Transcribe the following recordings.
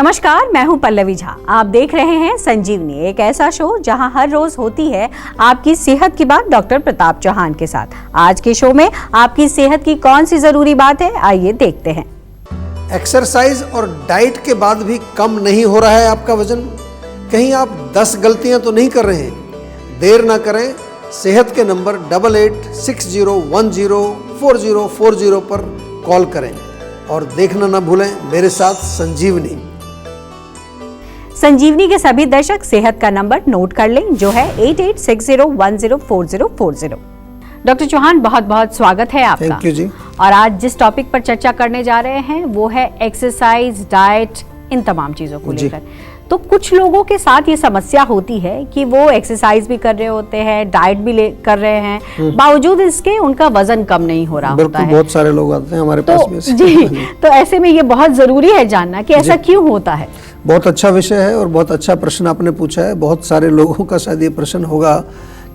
नमस्कार, मैं हूं पल्लवी झा। आप देख रहे हैं संजीवनी, एक ऐसा शो जहां हर रोज होती है आपकी सेहत की बात डॉक्टर प्रताप चौहान के साथ। आज के शो में आपकी सेहत की कौन सी जरूरी बात है, आइए देखते हैं। एक्सरसाइज और डाइट के बाद भी कम नहीं हो रहा है आपका वजन? कहीं आप 10 गलतियां तो नहीं कर रहे हैं? देर ना करें, सेहत के नंबर 8860104040 पर कॉल करें और देखना ना भूलें मेरे साथ संजीवनी। संजीवनी के सभी दर्शक सेहत का नंबर नोट कर लें, जो है 8860104040। डॉक्टर चौहान, बहुत बहुत स्वागत है आपका। थैंक यू जी। और आज जिस टॉपिक पर चर्चा करने जा रहे हैं वो है एक्सरसाइज, डाइट, इन तमाम चीजों को लेकर। तो कुछ लोगों के साथ ये समस्या होती है कि वो एक्सरसाइज भी कर रहे होते हैं, डाइट भी कर रहे हैं, बावजूद इसके उनका वजन कम नहीं हो रहा होता है। बहुत सारे लोग आते हैं हमारे पास में। जी, तो ऐसे में ये बहुत जरूरी है जानना कि ऐसा क्यों होता है। बहुत अच्छा विषय है और बहुत अच्छा प्रश्न आपने पूछा है। बहुत सारे लोगों का शायद ये प्रश्न होगा,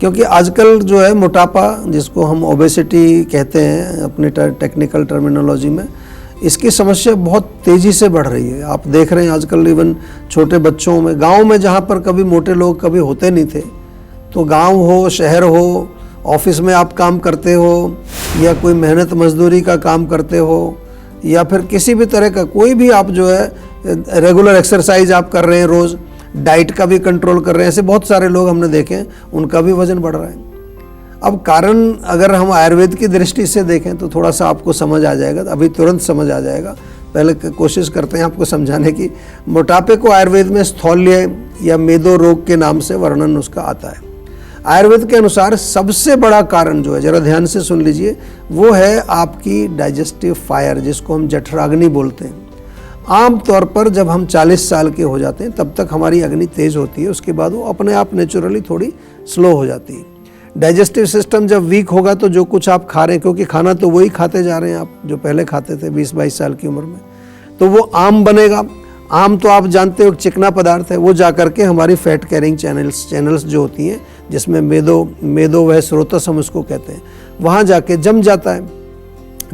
क्योंकि आजकल जो है मोटापा, जिसको हम ओबेसिटी कहते हैं अपनी टेक्निकल टर्मिनोलॉजी में, इसकी समस्या बहुत तेज़ी से बढ़ रही है। आप देख रहे हैं आजकल इवन छोटे बच्चों में, गांव में जहां पर कभी मोटे लोग कभी होते नहीं थे, तो गांव हो, शहर हो, ऑफिस में आप काम करते हो या कोई मेहनत मजदूरी का काम करते हो या फिर किसी भी तरह का कोई भी आप जो है रेगुलर एक्सरसाइज आप कर रहे हैं, रोज़ डाइट का भी कंट्रोल कर रहे हैं, ऐसे बहुत सारे लोग हमने देखे हैं, उनका भी वजन बढ़ रहा है। अब कारण अगर हम आयुर्वेद की दृष्टि से देखें तो थोड़ा सा आपको समझ आ जाएगा, अभी तुरंत समझ आ जाएगा। पहले कोशिश करते हैं आपको समझाने की। मोटापे को आयुर्वेद में स्थौल्य या मेदो रोग के नाम से वर्णन उसका आता है। आयुर्वेद के अनुसार सबसे बड़ा कारण जो है, जरा ध्यान से सुन लीजिए, वो है आपकी डाइजेस्टिव फायर, जिसको हम जठराग्नि बोलते हैं। आम तौर पर जब हम 40 साल के हो जाते हैं तब तक हमारी अग्नि तेज होती है, उसके बाद वो अपने आप नेचुरली थोड़ी स्लो हो जाती है। डाइजेस्टिव सिस्टम जब वीक होगा तो जो कुछ आप खा रहे हैं, क्योंकि खाना तो वही खाते जा रहे हैं आप जो पहले खाते थे 20-22 साल की उम्र में, तो वो आम बनेगा। आम तो आप जानते हो चिकना पदार्थ है, वो जा करके हमारी फैट कैरिंग चैनल्स जो होती हैं, जिसमें मेदो वह स्रोतस हम उसको कहते हैं, वहाँ जाके जम जाता है,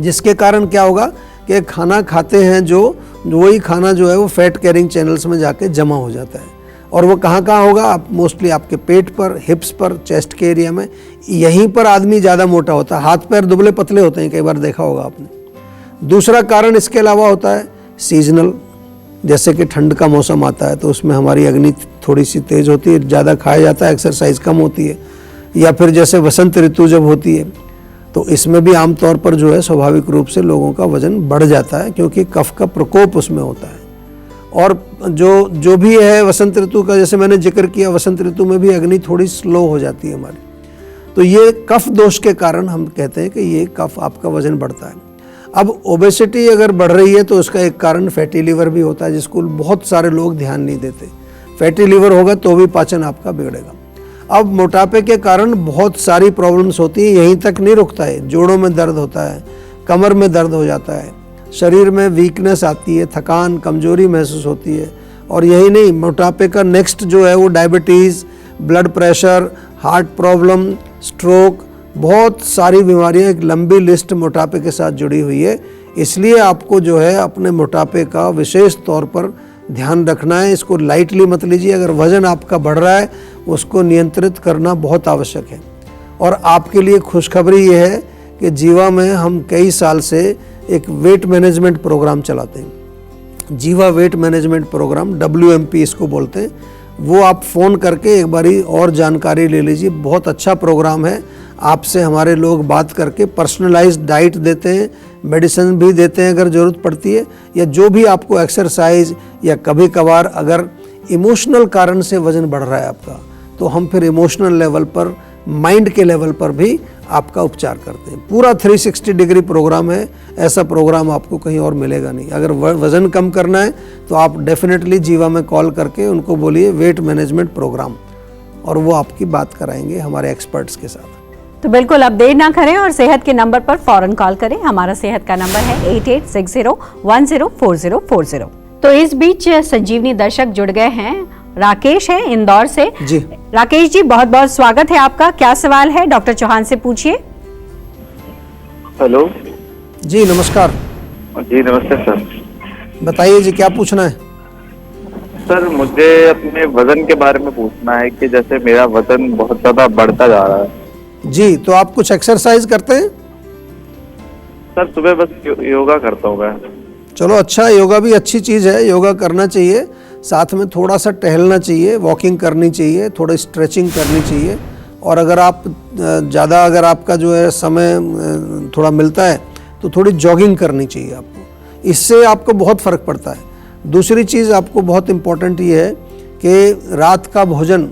जिसके कारण क्या होगा कि खाना खाते हैं जो वही खाना जो है वो फैट कैरिंग चैनल्स में जाके जमा हो जाता है। और वो कहाँ होगा? आप मोस्टली आपके पेट पर, हिप्स पर, चेस्ट के एरिया में, यहीं पर आदमी ज़्यादा मोटा होता है। हाथ पैर दुबले पतले होते हैं, कई बार देखा होगा आपने। दूसरा कारण इसके अलावा होता है सीजनल, जैसे कि ठंड का मौसम आता है तो उसमें हमारी अग्नि थोड़ी सी तेज़ होती है, ज़्यादा खाया जाता है, एक्सरसाइज कम होती है। या फिर जैसे वसंत ऋतु जब होती है तो इसमें भी आमतौर पर जो है स्वाभाविक रूप से लोगों का वजन बढ़ जाता है, क्योंकि कफ का प्रकोप उसमें होता है। और जो भी है वसंत ऋतु का, जैसे मैंने जिक्र किया, वसंत ऋतु में भी अग्नि थोड़ी स्लो हो जाती है हमारी। तो ये कफ दोष के कारण हम कहते हैं कि ये कफ आपका वजन बढ़ता है। अब ओबेसिटी अगर बढ़ रही है तो उसका एक कारण फैटी लीवर भी होता है, जिसको बहुत सारे लोग ध्यान नहीं देते। फैटी लीवर होगा तो भी पाचन आपका बिगड़ेगा। अब मोटापे के कारण बहुत सारी प्रॉब्लम्स होती हैं, यहीं तक नहीं रुकता है। जोड़ों में दर्द होता है, कमर में दर्द हो जाता है, शरीर में वीकनेस आती है, थकान, कमजोरी महसूस होती है। और यही नहीं, मोटापे का नेक्स्ट जो है वो diabetes, blood pressure, heart problem, stroke, बहुत सारी बीमारियां, एक लंबी लिस्ट मोटापे के साथ जुड़ी हुई है। इसलिए आपको जो है अपने मोटापे का विशेष तौर पर ध्यान रखना है, इसको लाइटली मत लीजिए। अगर वजन आपका बढ़ रहा है उसको नियंत्रित करना बहुत आवश्यक है। और आपके लिए खुशखबरी ये है कि जीवा में हम कई साल से एक वेट मैनेजमेंट प्रोग्राम चलाते हैं, जीवा वेट मैनेजमेंट प्रोग्राम, WMP इसको बोलते हैं। वो आप फ़ोन करके एक बारी और जानकारी ले लीजिए, बहुत अच्छा प्रोग्राम है। आपसे हमारे लोग बात करके पर्सनलाइज्ड डाइट देते हैं, मेडिसिन भी देते हैं अगर ज़रूरत पड़ती है, या जो भी आपको एक्सरसाइज, या कभी कभार अगर इमोशनल कारण से वज़न बढ़ रहा है आपका, तो हम फिर इमोशनल लेवल पर, माइंड के लेवल पर भी आपका उपचार करते हैं। पूरा 360 डिग्री प्रोग्राम है, ऐसा प्रोग्राम आपको कहीं और मिलेगा नहीं। अगर वज़न कम करना है तो आप डेफिनेटली जीवा में कॉल करके उनको बोलिए वेट मैनेजमेंट प्रोग्राम, और वो आपकी बात कराएंगे हमारे एक्सपर्ट्स के साथ। तो बिल्कुल अब देर ना करें और सेहत के नंबर पर फौरन कॉल करें। हमारा सेहत का नंबर है 8860104040। तो इस बीच संजीवनी दर्शक जुड़ गए हैं। राकेश है इंदौर से जी। राकेश जी, बहुत बहुत स्वागत है आपका। क्या सवाल है, डॉक्टर चौहान से पूछिए। हेलो जी नमस्कार। जी नमस्ते सर। बताइए जी, क्या पूछना है? सर मुझे अपने वजन के बारे में पूछना है कि जैसे मेरा वजन बहुत ज्यादा बढ़ता जा रहा है। जी, तो आप कुछ एक्सरसाइज करते हैं? सर सुबह बस योगा करता हूँ मैं। चलो अच्छा, योगा भी अच्छी चीज़ है, योगा करना चाहिए, साथ में थोड़ा सा टहलना चाहिए, वॉकिंग करनी चाहिए, थोड़ी स्ट्रेचिंग करनी चाहिए। और अगर आप ज़्यादा अगर आपका जो है समय थोड़ा मिलता है तो थोड़ी जॉगिंग करनी चाहिए आपको, इससे आपको बहुत फ़र्क पड़ता है। दूसरी चीज़ आपको बहुत इम्पॉर्टेंट ये है कि रात का भोजन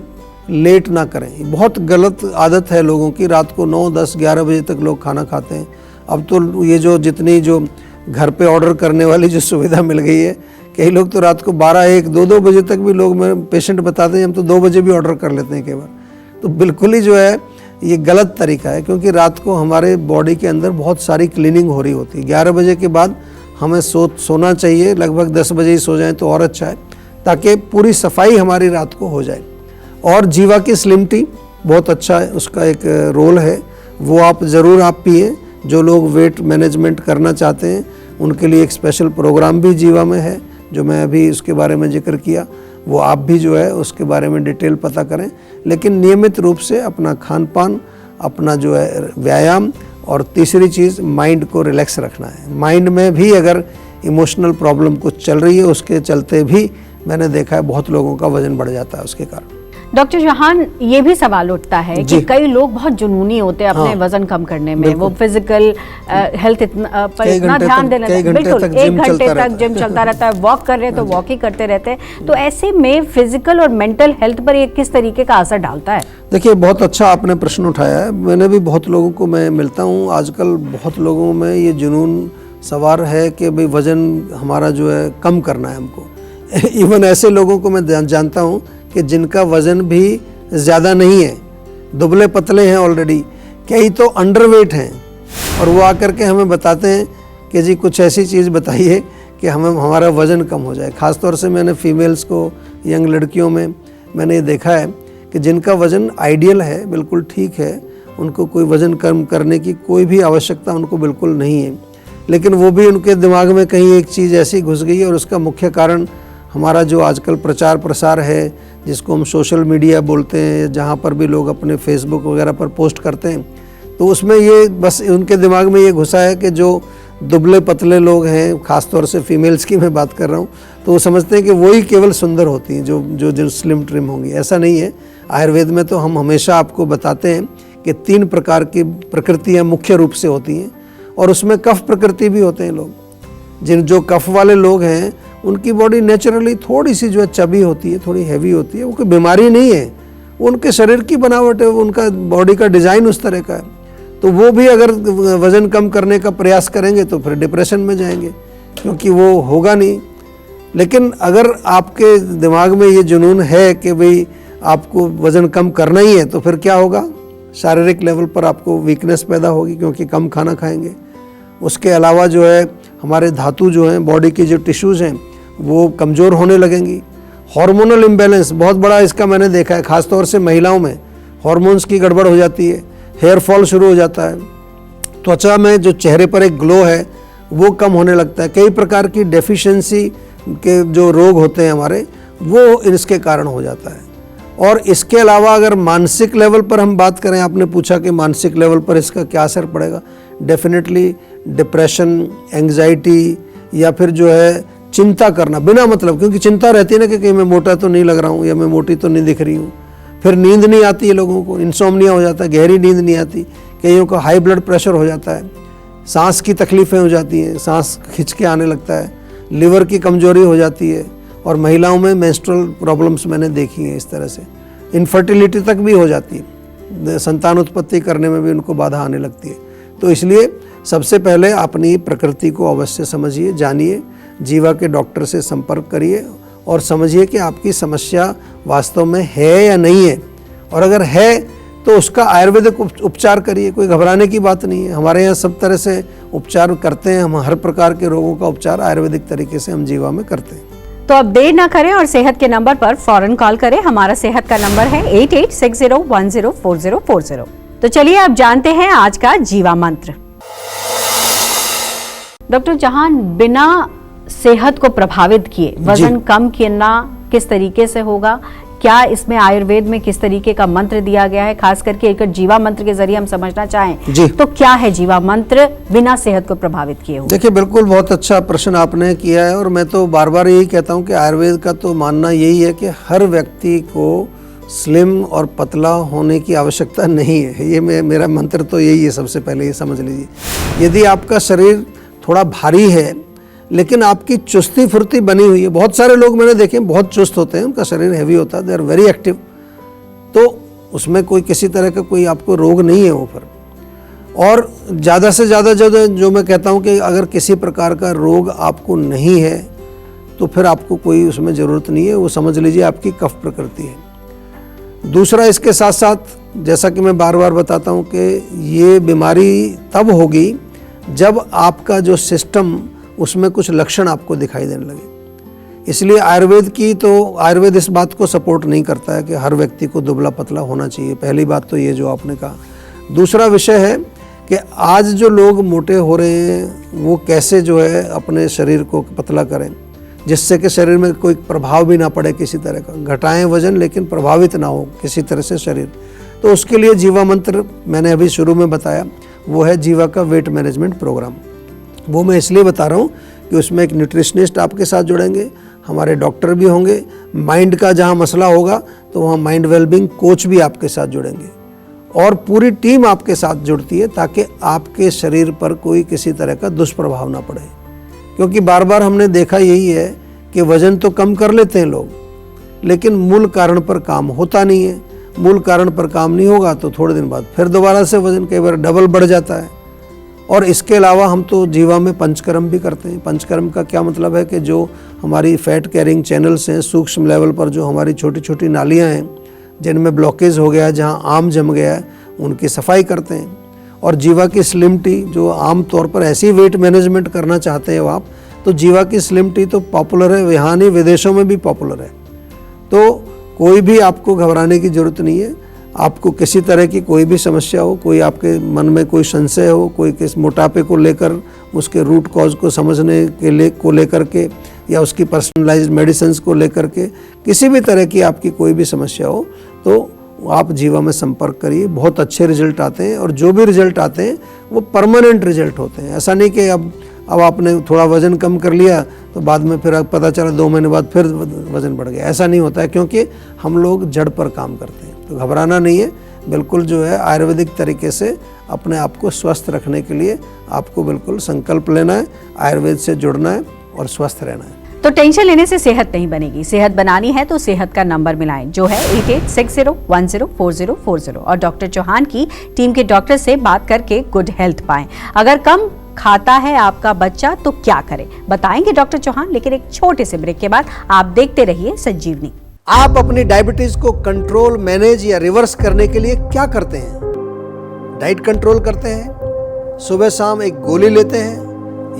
लेट ना करें। बहुत गलत आदत है लोगों की, रात को 9, 10, 11 बजे तक लोग खाना खाते हैं। अब तो ये जो जितनी जो घर पे ऑर्डर करने वाली जो सुविधा मिल गई है, कई लोग तो रात को 12, 1, 2 बजे तक भी लोग, मेरे पेशेंट बताते हैं हम तो 2 बजे भी ऑर्डर कर लेते हैं कई बार। तो बिल्कुल ही जो है ये गलत तरीका है, क्योंकि रात को हमारे बॉडी के अंदर बहुत सारी क्लीनिंग हो रही होती है। 11 बजे के बाद हमें सोना चाहिए, लगभग 10 बजे ही सो जाएं तो और अच्छा है, ताकि पूरी सफाई हमारी रात को हो जाए। और जीवा की स्लिम टी बहुत अच्छा है, उसका एक रोल है, वो आप ज़रूर आप पिए। जो लोग वेट मैनेजमेंट करना चाहते हैं उनके लिए एक स्पेशल प्रोग्राम भी जीवा में है, जो मैं अभी उसके बारे में जिक्र किया, वो आप भी जो है उसके बारे में डिटेल पता करें। लेकिन नियमित रूप से अपना खान पान, अपना जो है व्यायाम, और तीसरी चीज़ माइंड को रिलैक्स रखना है। माइंड में भी अगर इमोशनल प्रॉब्लम कुछ चल रही है, उसके चलते भी मैंने देखा है बहुत लोगों का वजन बढ़ जाता है उसके कारण। डॉक्टर जहान, ये भी सवाल उठता है कि कई लोग बहुत जुनूनी होते हैं अपने वजन कम करने में, वो फिजिकल हेल्थ पर इतना ध्यान देना, बिल्कुल 1 घंटे तक जिम चलता रहता है, वॉक कर रहे हैं तो वॉक ही करते रहते हैं। तो ऐसे में फिजिकल और मेंटल हेल्थ पर ये किस तरीके का असर डालता है? देखिए, बहुत अच्छा आपने प्रश्न उठाया है। मैंने भी बहुत लोगों को मैं मिलता हूँ, आजकल बहुत लोगों में ये जुनून सवार है कि भाई वज़न हमारा जो है कम करना है हमको। इवन ऐसे लोगों को मैं जानता हूँ कि जिनका वज़न भी ज़्यादा नहीं है, दुबले पतले हैं ऑलरेडी, कई तो अंडरवेट हैं, और वो आकर के हमें बताते हैं कि जी कुछ ऐसी चीज़ बताइए कि हमारा वज़न कम हो जाए। ख़ास तौर से मैंने फीमेल्स को, यंग लड़कियों में मैंने ये देखा है कि जिनका वज़न आइडियल है, बिल्कुल ठीक है, उनको कोई वज़न कम करने की कोई भी आवश्यकता उनको बिल्कुल नहीं है, लेकिन वो भी उनके दिमाग में कहीं एक चीज़ ऐसी घुस गई है। और उसका मुख्य कारण हमारा जो आजकल प्रचार प्रसार है, जिसको हम सोशल मीडिया बोलते हैं, जहाँ पर भी लोग अपने फेसबुक वगैरह पर पोस्ट करते हैं, तो उसमें ये बस उनके दिमाग में ये घुसा है कि जो दुबले पतले लोग हैं, ख़ास तौर से फीमेल्स की मैं बात कर रहा हूँ, तो वो समझते हैं कि वही केवल सुंदर होती हैं जो स्लिम ट्रिम होंगी। ऐसा नहीं है। आयुर्वेद में तो हम हमेशा आपको बताते हैं कि 3 प्रकार की प्रकृतियाँ मुख्य रूप से होती हैं, और उसमें कफ प्रकृति भी होते हैं लोग। जो कफ वाले लोग हैं उनकी बॉडी नेचुरली थोड़ी सी जो है चबी होती है, थोड़ी हैवी होती है। वो कोई बीमारी नहीं है, वो उनके शरीर की बनावट है, उनका बॉडी का डिज़ाइन उस तरह का है। तो वो भी अगर वज़न कम करने का प्रयास करेंगे तो फिर डिप्रेशन में जाएंगे, क्योंकि वो होगा नहीं। लेकिन अगर आपके दिमाग में ये जुनून है कि भाई आपको वज़न कम करना ही है, तो फिर क्या होगा, शारीरिक लेवल पर आपको वीकनेस पैदा होगी, क्योंकि कम खाना खाएंगे। उसके अलावा जो है हमारे धातु जो हैं, बॉडी के जो टिश्यूज़ हैं, वो कमज़ोर होने लगेंगी। हार्मोनल इम्बैलेंस बहुत बड़ा इसका मैंने देखा है, ख़ास तौर से महिलाओं में हार्मोन्स की गड़बड़ हो जाती है, हेयर फॉल शुरू हो जाता है, त्वचा में जो चेहरे पर एक ग्लो है वो कम होने लगता है। कई प्रकार की डेफिशिएंसी के जो रोग होते हैं हमारे, वो इसके कारण हो जाता है। और इसके अलावा अगर मानसिक लेवल पर हम बात करें, आपने पूछा कि मानसिक लेवल पर इसका क्या असर पड़ेगा, डेफिनेटली डिप्रेशन, एंग्जाइटी, या फिर जो है चिंता करना बिना मतलब, क्योंकि चिंता रहती है ना कि कहीं मैं मोटा तो नहीं लग रहा हूँ या मैं मोटी तो नहीं दिख रही हूँ। फिर नींद नहीं आती है लोगों को, इंसोम्निया हो जाता है, गहरी नींद नहीं आती, कईयों को हाई ब्लड प्रेशर हो जाता है, सांस की तकलीफ़ें हो जाती हैं, सांस खिंच के आने लगता है, लिवर की कमजोरी हो जाती है, और महिलाओं में मेंस्ट्रुअल प्रॉब्लम्स मैंने देखी हैं इस तरह से। इनफर्टिलिटी तक भी हो जाती है, संतान उत्पत्ति करने में भी उनको बाधा आने लगती है। तो इसलिए सबसे पहले अपनी प्रकृति को अवश्य समझिए, जानिए, जीवा के डॉक्टर से संपर्क करिए और समझिए कि आपकी समस्या वास्तव में है या नहीं है, और अगर है तो उसका आयुर्वेदिक उपचार करिए। कोई घबराने की बात नहीं है, हमारे यहाँ सब तरह से उपचार करते हैं, हम हर प्रकार के रोगों का उपचार आयुर्वेदिक तरीके से हम जीवा में करते हैं। तो अब देर ना करें और सेहत के नंबर पर फौरन कॉल करें। हमारा सेहत का नंबर है 8860104040। तो चलिए अब जानते हैं आज का जीवा मंत्र। डॉक्टर जहान, बिना सेहत को प्रभावित किए वजन कम करना किस तरीके से होगा, क्या इसमें आयुर्वेद में किस तरीके का मंत्र दिया गया है, खास करके एक जीवा मंत्र के जरिए हम समझना चाहें तो क्या है जीवा मंत्र बिना सेहत को प्रभावित किए हुए? देखिए, बिल्कुल बहुत अच्छा प्रश्न आपने किया है, और मैं तो बार बार यही कहता हूं कि आयुर्वेद का तो मानना यही है कि हर व्यक्ति को स्लिम और पतला होने की आवश्यकता नहीं है। ये मेरा मंत्र तो यही है, सबसे पहले ये समझ लीजिए। यदि आपका शरीर थोड़ा भारी है लेकिन आपकी चुस्ती फुर्ती बनी हुई है, बहुत सारे लोग मैंने देखे बहुत चुस्त होते हैं, उनका शरीर हैवी होता है, दे आर वेरी एक्टिव, तो उसमें कोई किसी तरह का कोई आपको रोग नहीं है वो पर। और ज़्यादा से ज़्यादा जो मैं कहता हूँ कि अगर किसी प्रकार का रोग आपको नहीं है तो फिर आपको कोई उसमें ज़रूरत नहीं है, वो समझ लीजिए आपकी कफ प्रकृति है। दूसरा, इसके साथ साथ जैसा कि मैं बार बार बताता हूँ कि ये बीमारी तब होगी जब आपका जो सिस्टम उसमें कुछ लक्षण आपको दिखाई देने लगे। इसलिए आयुर्वेद इस बात को सपोर्ट नहीं करता है कि हर व्यक्ति को दुबला पतला होना चाहिए। पहली बात तो ये जो आपने कहा। दूसरा विषय है कि आज जो लोग मोटे हो रहे हैं वो कैसे जो है अपने शरीर को पतला करें जिससे कि शरीर में कोई प्रभाव भी ना पड़े किसी तरह का, घटाएं वजन लेकिन प्रभावित ना हो किसी तरह से शरीर। तो उसके लिए जीवा मंत्र मैंने अभी शुरू में बताया, वो है जीवा का वेट मैनेजमेंट प्रोग्राम। वो मैं इसलिए बता रहा हूँ कि उसमें एक न्यूट्रिशनिस्ट आपके साथ जुड़ेंगे, हमारे डॉक्टर भी होंगे, माइंड का जहाँ मसला होगा तो वहाँ माइंड वेलबींग कोच भी आपके साथ जुड़ेंगे, और पूरी टीम आपके साथ जुड़ती है ताकि आपके शरीर पर कोई किसी तरह का दुष्प्रभाव ना पड़े। क्योंकि बार बार हमने देखा यही है कि वजन तो कम कर लेते हैं लोग लेकिन मूल कारण पर काम होता नहीं है। मूल कारण पर काम नहीं होगा तो थोड़े दिन बाद फिर दोबारा से वजन कई बार डबल बढ़ जाता है। और इसके अलावा हम तो जीवा में पंचकर्म भी करते हैं। पंचकर्म का क्या मतलब है कि जो हमारी फैट कैरिंग चैनल्स हैं, सूक्ष्म लेवल पर जो हमारी छोटी छोटी नालियाँ हैं जिनमें ब्लॉकेज हो गया है, जहाँ आम जम गया है, उनकी सफाई करते हैं। और जीवा की स्लिम टी जो आम तौर पर ऐसी वेट मैनेजमेंट करना चाहते हो आप, तो जीवा की स्लिम टी तो पॉपुलर है, यहाँ नहीं विदेशों में भी पॉपुलर है। तो कोई भी आपको घबराने की ज़रूरत नहीं है। आपको किसी तरह की कोई भी समस्या हो, कोई आपके मन में कोई संशय हो, कोई किस मोटापे को लेकर उसके रूट कॉज को समझने को लेकर के, या उसकी पर्सनलाइज्ड मेडिसिन को लेकर के किसी भी तरह की आपकी कोई भी समस्या हो तो आप जीवा में संपर्क करिए। बहुत अच्छे रिजल्ट आते हैं, और जो भी रिजल्ट आते हैं वो परमानेंट रिजल्ट होते हैं। ऐसा नहीं कि अब आपने थोड़ा वज़न कम कर लिया तो बाद में फिर पता चला 2 महीने बाद फिर वज़न बढ़ गया, ऐसा नहीं होता है, क्योंकि हम लोग जड़ पर काम करते हैं। तो घबराना नहीं है, बिल्कुल जो है आयुर्वेदिक तरीके से अपने आप को स्वस्थ रखने के लिए आपको बिल्कुल संकल्प लेना है, आयुर्वेद से जुड़ना है और स्वस्थ रहना है। तो टेंशन लेने से सेहत नहीं बनेगी, सेहत बनानी है तो सेहत का नंबर मिलाएं जो है 8860104040, और डॉक्टर चौहान की टीम के डॉक्टर से बात करके गुड हेल्थ पाएं। अगर कम खाता है आपका बच्चा तो क्या करें, बताएंगे डॉक्टर चौहान, लेकिन एक छोटे से ब्रेक के बाद आप देखते रहिए संजीवनी। आप अपनी डायबिटीज को कंट्रोल, मैनेज या रिवर्स करने के लिए क्या करते हैं? डाइट कंट्रोल करते हैं, सुबह शाम एक गोली लेते हैं,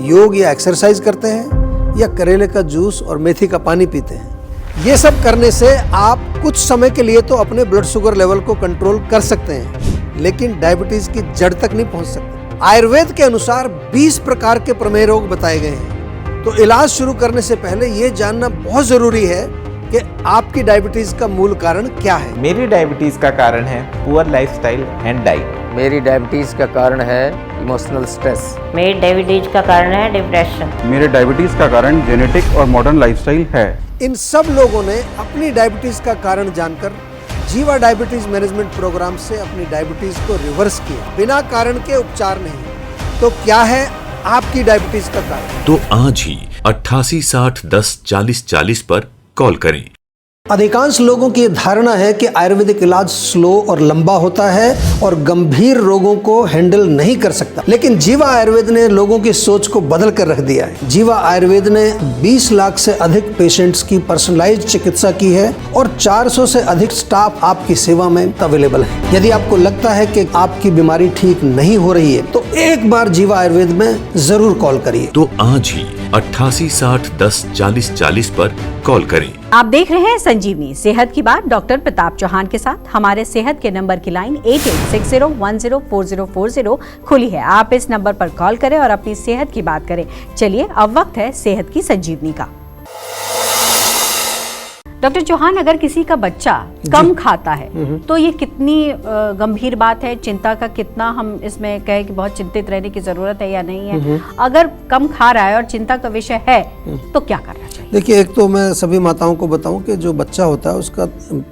योग या एक्सरसाइज करते हैं, या करेले का जूस और मेथी का पानी पीते हैं? ये सब करने से आप कुछ समय के लिए तो अपने ब्लड शुगर लेवल को कंट्रोल कर सकते हैं, लेकिन डायबिटीज की जड़ तक नहीं पहुंच सकते। आयुर्वेद के अनुसार 20 प्रकार के प्रमेय रोग बताए गए हैं। तो इलाज शुरू करने से पहले ये जानना बहुत जरूरी है कि आपकी डायबिटीज का मूल कारण क्या है। मेरी डायबिटीज का कारण है पुअर लाइफस्टाइल एंड डाइट। मेरी डायबिटीज का कारण है इमोशनल स्ट्रेस। मेरी डायबिटीज का कारण है डिप्रेशन। मेरे डायबिटीज का कारण जेनेटिक और मॉडर्न लाइफस्टाइल है। इन सब लोगों ने अपनी डायबिटीज का कारण जानकर जीवा डायबिटीज मैनेजमेंट प्रोग्राम से अपनी डायबिटीज को रिवर्स किया, बिना कारण के उपचार नहीं। तो क्या है आपकी डायबिटीज का कारण? तो आज ही 88 60 10 40 40 पर कॉल करें। अधिकांश लोगों की धारणा है कि आयुर्वेदिक इलाज स्लो और लंबा होता है और गंभीर रोगों को हैंडल नहीं कर सकता, लेकिन जीवा आयुर्वेद ने लोगों की सोच को बदल कर रख दिया है। जीवा आयुर्वेद ने 20 लाख से अधिक पेशेंट्स की पर्सनलाइज्ड चिकित्सा की है और 400 से अधिक स्टाफ आपकी सेवा में अवेलेबल है। यदि आपको लगता है कि आपकी बीमारी ठीक नहीं हो रही है तो एक बार जीवा आयुर्वेद में जरूर कॉल करिए। तो आज ही 88 60 10 40 40 पर कॉल करें। आप देख रहे हैं संजीवनी, सेहत की बात डॉक्टर प्रताप चौहान के साथ। हमारे सेहत के नंबर की लाइन 8860104040 खुली है। आप इस नंबर पर कॉल करें और अपनी सेहत की बात करें। चलिए अब वक्त है सेहत की संजीवनी का। डॉक्टर चौहान, अगर किसी का बच्चा कम खाता है तो ये कितनी गंभीर बात है? चिंता का कितना हम इसमें कहें कि बहुत चिंतित रहने की जरूरत है या नहीं है? अगर कम खा रहा है और चिंता का विषय है तो क्या करना चाहिए? देखिए, एक तो मैं सभी माताओं को बताऊं कि जो बच्चा होता है उसका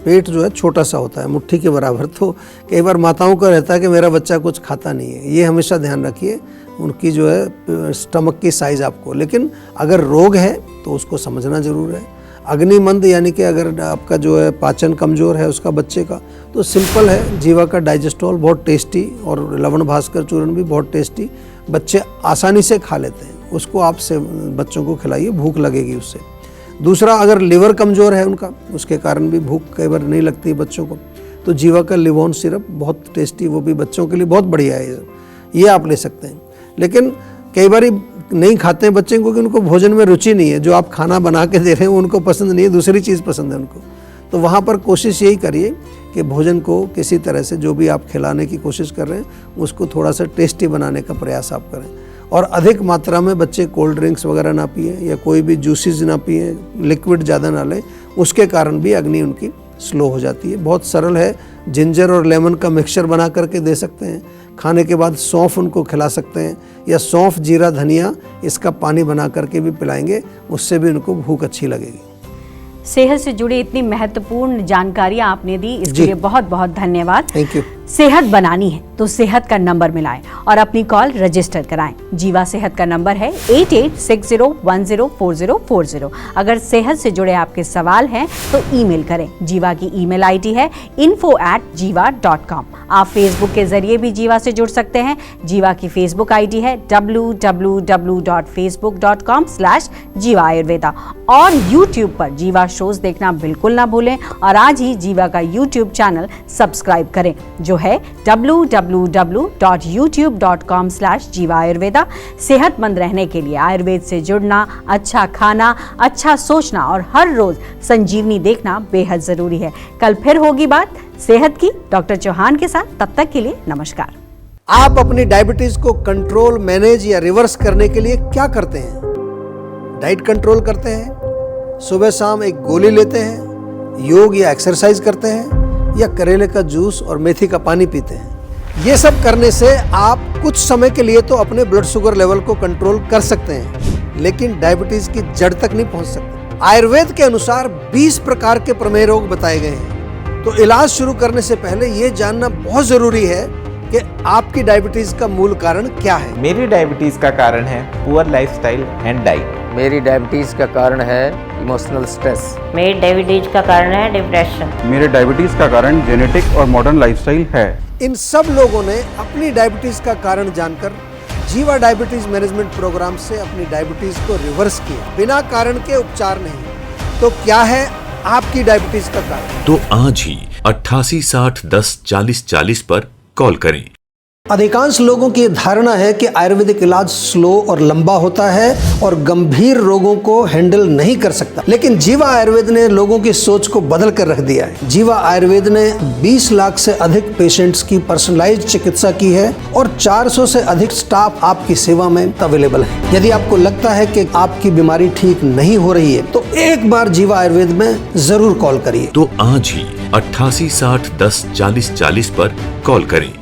पेट जो है छोटा सा होता है, मुट्ठी के बराबर। तो कई बार माताओं का रहता है कि मेरा बच्चा कुछ खाता नहीं है। ये हमेशा ध्यान रखिए, उनकी जो है स्टमक की साइज़ आपको। लेकिन अगर रोग है तो उसको समझना ज़रूर है। अग्निमंद यानी कि अगर आपका जो है पाचन कमज़ोर है उसका बच्चे का, तो सिंपल है, जीवा का डाइजेस्टोल बहुत टेस्टी और लवण भास्कर चूर्ण भी बहुत टेस्टी, बच्चे आसानी से खा लेते हैं। उसको आप से बच्चों को खिलाइए, भूख लगेगी उससे। दूसरा, अगर लिवर कमज़ोर है उनका, उसके कारण भी भूख कई बार नहीं लगती बच्चों को, तो जीवा का लिवोन सिरप बहुत टेस्टी, वो भी बच्चों के लिए बहुत बढ़िया है, ये आप ले सकते हैं। लेकिन कई बार नहीं खाते हैं बच्चे क्योंकि उनको भोजन में रुचि नहीं है, जो आप खाना बना के दे रहे हैं उनको पसंद नहीं है, दूसरी चीज़ पसंद है उनको। तो वहाँ पर कोशिश यही करिए कि भोजन को किसी तरह से जो भी आप खिलाने की कोशिश कर रहे हैं उसको थोड़ा सा टेस्टी बनाने का प्रयास आप करें। और अधिक मात्रा में बच्चे कोल्ड ड्रिंक्स वगैरह ना पिए या कोई भी जूसेस ना पिए, लिक्विड ज़्यादा ना लें, उसके कारण भी अग्नि उनकी स्लो हो जाती है। बहुत सरल है, जिंजर और लेमन का मिक्सचर बना करके दे सकते हैं, खाने के बाद सौंफ उनको खिला सकते हैं, या सौंफ जीरा धनिया इसका पानी बना करके भी पिलाएंगे, उससे भी उनको भूख अच्छी लगेगी। सेहत से जुड़ी इतनी महत्वपूर्ण जानकारियां आपने दी, इसके लिए बहुत बहुत धन्यवाद। Thank you. सेहत बनानी है तो सेहत का नंबर मिलाएं और अपनी कॉल रजिस्टर कराएं। जीवा सेहत का नंबर है 8860104040। अगर सेहत से जुड़े आपके सवाल हैं तो ईमेल करें। जीवा की ईमेल आईडी है info@jiva.com। आप फेसबुक के जरिए भी जीवा से जुड़ सकते हैं। जीवा की फेसबुक आईडी है www.facebook.com/jiva ayurveda। और यूट्यूब पर जीवा शोज देखना बिल्कुल ना भूलें और आज ही जीवा का यूट्यूब चैनल सब्सक्राइब करें, जो है www.youtube.com/jiva ayurveda। सेहतमंद रहने के लिए आयुर्वेद से जुड़ना, अच्छा खाना, अच्छा सोचना और हर रोज संजीवनी देखना बेहद जरूरी है। कल फिर होगी बात सेहत की डॉक्टर चौहान के साथ। तब तक के लिए नमस्कार। आप अपनी डायबिटीज को कंट्रोल, मैनेज या रिवर्स करने के लिए क्या करते हैं? डाइट कंट्रोल करते हैं, सुबह शाम एक गोली लेते हैं, योग या एक्सरसाइज करते हैं, या करेले का जूस और मेथी का पानी पीते हैं? ये सब करने से आप कुछ समय के लिए तो अपने ब्लड शुगर लेवल को कंट्रोल कर सकते हैं, लेकिन डायबिटीज की जड़ तक नहीं पहुंच सकते। आयुर्वेद के अनुसार 20 प्रकार के प्रमेय रोग बताए गए हैं। तो इलाज शुरू करने से पहले ये जानना बहुत जरूरी है कि आपकी डायबिटीज का मूल कारण क्या है। मेरी डायबिटीज का कारण है पुअर लाइफस्टाइल एंड डाइट। मेरी डायबिटीज़ का कारण है इमोशनल स्ट्रेस। मेरी डायबिटीज का कारण है डिप्रेशन। मेरे डायबिटीज़ का कारण जेनेटिक और मॉडर्न लाइफस्टाइल है। इन सब लोगों ने अपनी डायबिटीज का कारण जानकर जीवा डायबिटीज मैनेजमेंट प्रोग्राम से अपनी डायबिटीज को रिवर्स किया, बिना कारण के उपचार नहीं। तो क्या है आपकी डायबिटीज का कारण? तो आज ही 8860104040 पर कॉल करें। अधिकांश लोगों की धारणा है कि आयुर्वेदिक इलाज स्लो और लंबा होता है और गंभीर रोगों को हैंडल नहीं कर सकता, लेकिन जीवा आयुर्वेद ने लोगों की सोच को बदल कर रख दिया है। जीवा आयुर्वेद ने 20 लाख से अधिक पेशेंट्स की पर्सनलाइज्ड चिकित्सा की है और 400 से अधिक स्टाफ आपकी सेवा में अवेलेबल है। यदि आपको लगता है कि आपकी बीमारी ठीक नहीं हो रही है तो एक बार जीवा आयुर्वेद में जरूर कॉल करिए। तो आज ही 8860104040 पर कॉल करें।